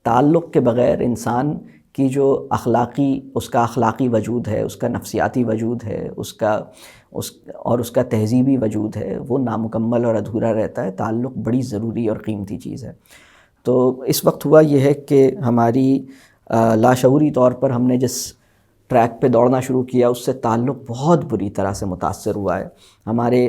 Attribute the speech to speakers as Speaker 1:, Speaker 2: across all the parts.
Speaker 1: تعلق کے بغیر انسان کی جو اس کا اخلاقی وجود ہے، اس کا نفسیاتی وجود ہے، اس کا تہذیبی وجود ہے، وہ نامکمل اور ادھورا رہتا ہے۔ تعلق بڑی ضروری اور قیمتی چیز ہے۔ تو اس وقت ہوا یہ ہے کہ ہماری لاشعوری طور پر ہم نے جس ٹریک پہ دوڑنا شروع کیا اس سے تعلق بہت بری طرح سے متاثر ہوا ہے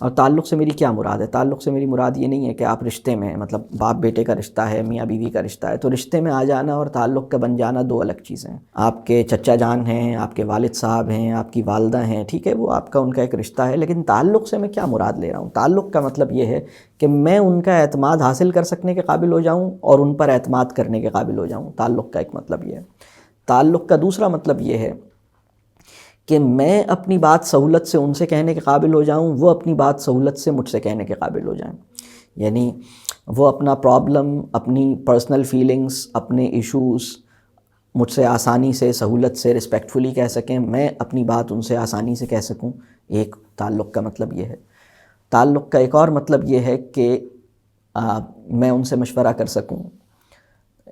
Speaker 1: اور تعلق سے میری کیا مراد ہے؟ تعلق سے میری مراد یہ نہیں ہے کہ آپ رشتے میں، مطلب باپ بیٹے کا رشتہ ہے، میاں بیوی کا رشتہ ہے، تو رشتے میں آ جانا اور تعلق کا بن جانا دو الگ چیزیں ہیں۔ آپ کے چچا جان ہیں، آپ کے والد صاحب ہیں، آپ کی والدہ ہیں، ٹھیک ہے، وہ ان کا ایک رشتہ ہے، لیکن تعلق سے میں کیا مراد لے رہا ہوں؟ تعلق کا مطلب یہ ہے کہ میں ان کا اعتماد حاصل کر سکنے کے قابل ہو جاؤں اور ان پر اعتماد کرنے کے قابل ہو جاؤں۔ تعلق کا ایک مطلب یہ ہے۔ تعلق کا دوسرا مطلب یہ ہے کہ میں اپنی بات سہولت سے ان سے کہنے کے قابل ہو جاؤں، وہ اپنی بات سہولت سے مجھ سے کہنے کے قابل ہو جائیں۔ یعنی وہ اپنا پرابلم، اپنی پرسنل فیلنگز، اپنے ایشوز مجھ سے آسانی سے، سہولت سے، رسپیکٹفلی کہہ سکیں، میں اپنی بات ان سے آسانی سے کہہ سکوں۔ ایک تعلق کا مطلب یہ ہے۔ تعلق کا ایک اور مطلب یہ ہے کہ میں ان سے مشورہ کر سکوں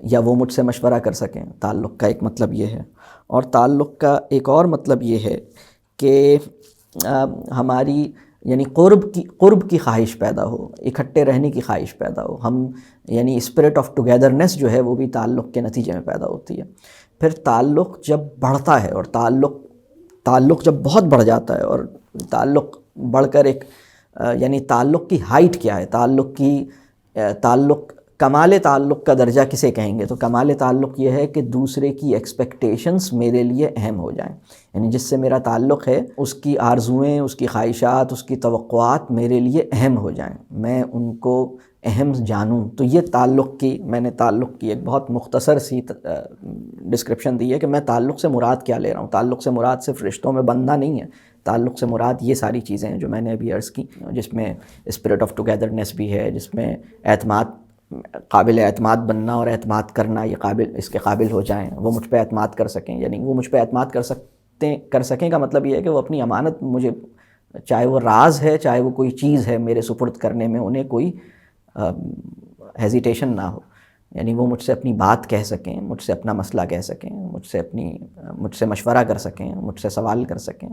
Speaker 1: یا وہ مجھ سے مشورہ کر سکیں۔ تعلق کا ایک مطلب یہ ہے۔ اور تعلق کا ایک اور مطلب یہ ہے کہ ہماری یعنی قرب کی خواہش پیدا ہو، اکٹھے رہنے کی خواہش پیدا ہو۔ ہم یعنی اسپرٹ آف ٹوگیدرنیس جو ہے وہ بھی تعلق کے نتیجے میں پیدا ہوتی ہے۔ پھر تعلق جب بڑھتا ہے اور تعلق جب بہت بڑھ جاتا ہے اور تعلق بڑھ کر یعنی تعلق کی ہائٹ کیا ہے، کمال تعلق کا درجہ کسے کہیں گے؟ تو کمال تعلق یہ ہے کہ دوسرے کی ایکسپیکٹیشنز میرے لیے اہم ہو جائیں، یعنی جس سے میرا تعلق ہے اس کی آرزوئیں، اس کی خواہشات، اس کی توقعات میرے لیے اہم ہو جائیں، میں ان کو اہم جانوں۔ تو یہ میں نے تعلق کی ایک بہت مختصر سی ڈسکرپشن دی ہے کہ میں تعلق سے مراد کیا لے رہا ہوں۔ تعلق سے مراد صرف رشتوں میں بندھنا نہیں ہے، تعلق سے مراد یہ ساری چیزیں ہیں جو میں نے ابھی عرض کی، جس میں اسپرٹ آف ٹوگیدرنیس بھی ہے، جس میں قابل اعتماد بننا اور اعتماد کرنا، اس کے قابل ہو جائیں، وہ مجھ پہ اعتماد کر سکیں۔ یعنی وہ مجھ پہ اعتماد کر سکیں کا مطلب یہ ہے کہ وہ اپنی امانت مجھے، چاہے وہ راز ہے، چاہے وہ کوئی چیز ہے، میرے سپرد کرنے میں انہیں کوئی ہیزیٹیشن نہ ہو۔ یعنی وہ مجھ سے اپنی بات کہہ سکیں، مجھ سے اپنا مسئلہ کہہ سکیں، مجھ سے مشورہ کر سکیں، مجھ سے سوال کر سکیں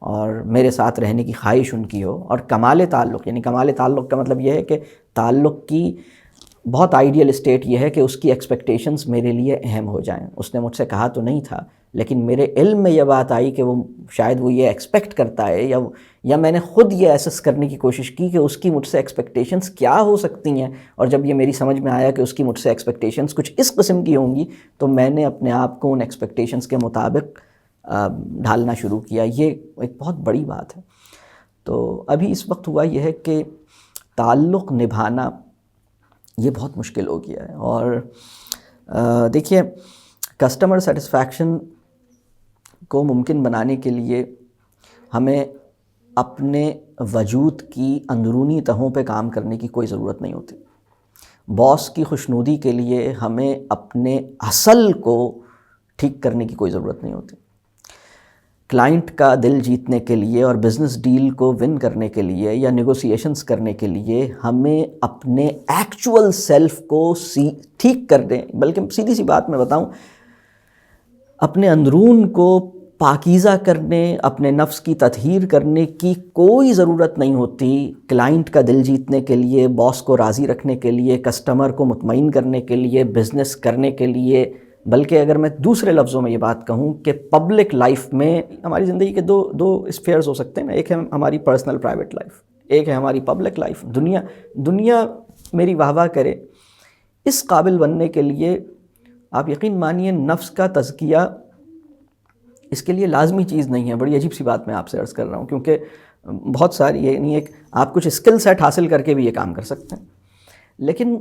Speaker 1: اور میرے ساتھ رہنے کی خواہش ان کی ہو۔ اور کمال تعلق، یعنی کمال تعلق کا مطلب یہ ہے کہ تعلق کی بہت آئیڈیل اسٹیٹ یہ ہے کہ اس کی ایکسپیکٹیشنز میرے لیے اہم ہو جائیں۔ اس نے مجھ سے کہا تو نہیں تھا، لیکن میرے علم میں یہ بات آئی کہ شاید وہ یہ ایکسپیکٹ کرتا ہے، یا میں نے خود یہ ایسس کرنے کی کوشش کی کہ اس کی مجھ سے ایکسپیکٹیشنز کیا ہو سکتی ہیں، اور جب یہ میری سمجھ میں آیا کہ اس کی مجھ سے ایکسپیکٹیشنز کچھ اس قسم کی ہوں گی تو میں نے اپنے آپ کو ان ایکسپیکٹیشنز کے مطابق ڈھالنا شروع کیا۔ یہ ایک بہت بڑی بات ہے۔ تو ابھی اس وقت ہوا یہ ہے کہ تعلق نبھانا یہ بہت مشکل ہو گیا ہے۔ اور دیکھیے، کسٹمر سیٹسفیکشن کو ممکن بنانے کے لیے ہمیں اپنے وجود کی اندرونی تہوں پہ کام کرنے کی کوئی ضرورت نہیں ہوتی۔ باس کی خوشنودی کے لیے ہمیں اپنے اصل کو ٹھیک کرنے کی کوئی ضرورت نہیں ہوتی۔ کلائنٹ کا دل جیتنے کے لیے اور بزنس ڈیل کو ون کرنے کے لیے یا نیگوسیشنز کرنے کے لیے ہمیں اپنے ایکچول سیلف کو ٹھیک کر دیں، بلکہ سیدھی سی بات میں بتاؤں، اپنے اندرون کو پاکیزہ کرنے، اپنے نفس کی تطہیر کرنے کی کوئی ضرورت نہیں ہوتی کلائنٹ کا دل جیتنے کے لیے، باس کو راضی رکھنے کے لیے، کسٹمر کو مطمئن کرنے کے لیے، بزنس کرنے کے لیے۔ بلکہ اگر میں دوسرے لفظوں میں یہ بات کہوں کہ پبلک لائف میں ہماری زندگی کے دو اسفیئرز ہو سکتے ہیں نا، ایک ہے ہماری پرسنل پرائیویٹ لائف، ایک ہے ہماری پبلک لائف۔ دنیا میری واہ واہ کرے، اس قابل بننے کے لیے آپ یقین مانیے نفس کا تزکیہ اس کے لیے لازمی چیز نہیں ہے۔ بڑی عجیب سی بات میں آپ سے عرض کر رہا ہوں، کیونکہ بہت ساری یعنی آپ کچھ اسکل سیٹ حاصل کر کے بھی یہ کام کر سکتے ہیں، لیکن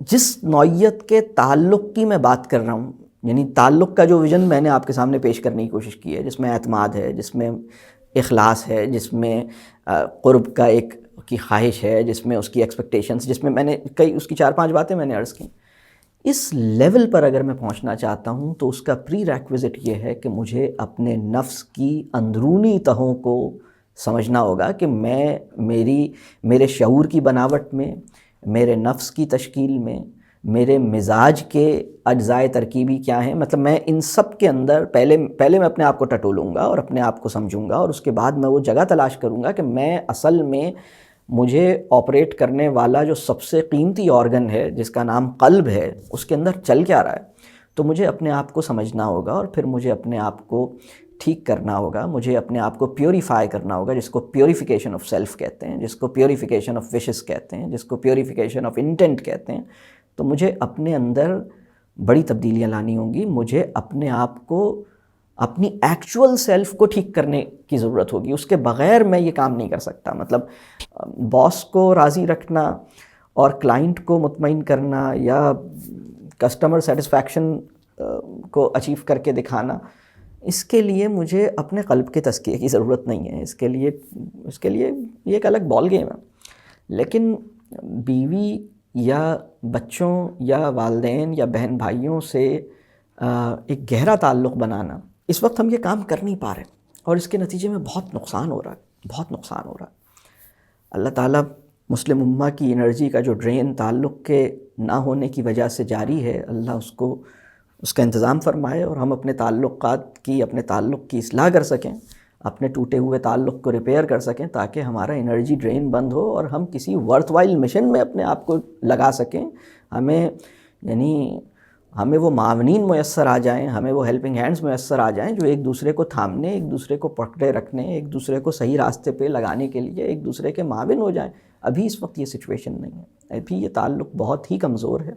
Speaker 1: جس نوعیت کے تعلق کی میں بات کر رہا ہوں، یعنی تعلق کا جو ویژن میں نے آپ کے سامنے پیش کرنے کی کوشش کی ہے، جس میں اعتماد ہے، جس میں اخلاص ہے، جس میں قرب کا کی خواہش ہے، جس میں اس کی ایکسپیکٹیشنز، جس میں میں نے اس کی 4-5 باتیں میں نے عرض کی، اس لیول پر اگر میں پہنچنا چاہتا ہوں تو اس کا پری ریکویزٹ یہ ہے کہ مجھے اپنے نفس کی اندرونی تہوں کو سمجھنا ہوگا کہ میرے شعور کی بناوٹ میں، میرے نفس کی تشکیل میں، میرے مزاج کے اجزائے ترکیبی کیا ہیں. مطلب میں ان سب کے اندر پہلے میں اپنے آپ کو ٹٹولوں گا اور اپنے آپ کو سمجھوں گا، اور اس کے بعد میں وہ جگہ تلاش کروں گا کہ میں اصل میں مجھے آپریٹ کرنے والا جو سب سے قیمتی آرگن ہے جس کا نام قلب ہے، اس کے اندر چل کیا رہا ہے. تو مجھے اپنے آپ کو سمجھنا ہوگا، اور پھر مجھے اپنے آپ کو ٹھیک کرنا ہوگا، مجھے اپنے آپ کو پیوریفائی کرنا ہوگا، جس کو پیوریفیکیشن آف سیلف کہتے ہیں، جس کو پیوریفیکیشن آف وشز کہتے ہیں، جس کو پیوریفیکیشن آف انٹینٹ کہتے ہیں. تو مجھے اپنے اندر بڑی تبدیلیاں لانی ہوں گی. مجھے اپنے آپ کو، اپنی ایکچول سیلف کو ٹھیک کرنے کی ضرورت ہوگی. اس کے بغیر میں یہ کام نہیں کر سکتا. مطلب باس کو راضی رکھنا اور کلائنٹ کو مطمئن کرنا یا کسٹمر سیٹسفیکشن کو اچیو کر کے دکھانا، اس کے لیے مجھے اپنے قلب کے تزکیے کی ضرورت نہیں ہے. اس کے لیے یہ ایک الگ بال گیم ہے. لیکن بیوی یا بچوں یا والدین یا بہن بھائیوں سے ایک گہرا تعلق بنانا، اس وقت ہم یہ کام کر نہیں پا رہے، اور اس کے نتیجے میں بہت نقصان ہو رہا ہے، بہت نقصان ہو رہا ہے. اللہ تعالیٰ مسلم امہ کی انرجی کا جو ڈرین تعلق کے نہ ہونے کی وجہ سے جاری ہے، اللہ اس کا انتظام فرمائے، اور ہم اپنے تعلق کی اصلاح کر سکیں، اپنے ٹوٹے ہوئے تعلق کو ریپیئر کر سکیں، تاکہ ہمارا انرجی ڈرین بند ہو اور ہم کسی ورتھ وائل مشن میں اپنے آپ کو لگا سکیں. ہمیں وہ معاونین میسر آ جائیں، ہمیں وہ ہیلپنگ ہینڈز میسر آ جائیں جو ایک دوسرے کو تھامنے، ایک دوسرے کو پکڑے رکھنے، ایک دوسرے کو صحیح راستے پہ لگانے کے لیے ایک دوسرے کے معاون ہو جائیں. ابھی اس وقت یہ سچویشن نہیں ہے، ابھی یہ تعلق بہت ہی کمزور ہے.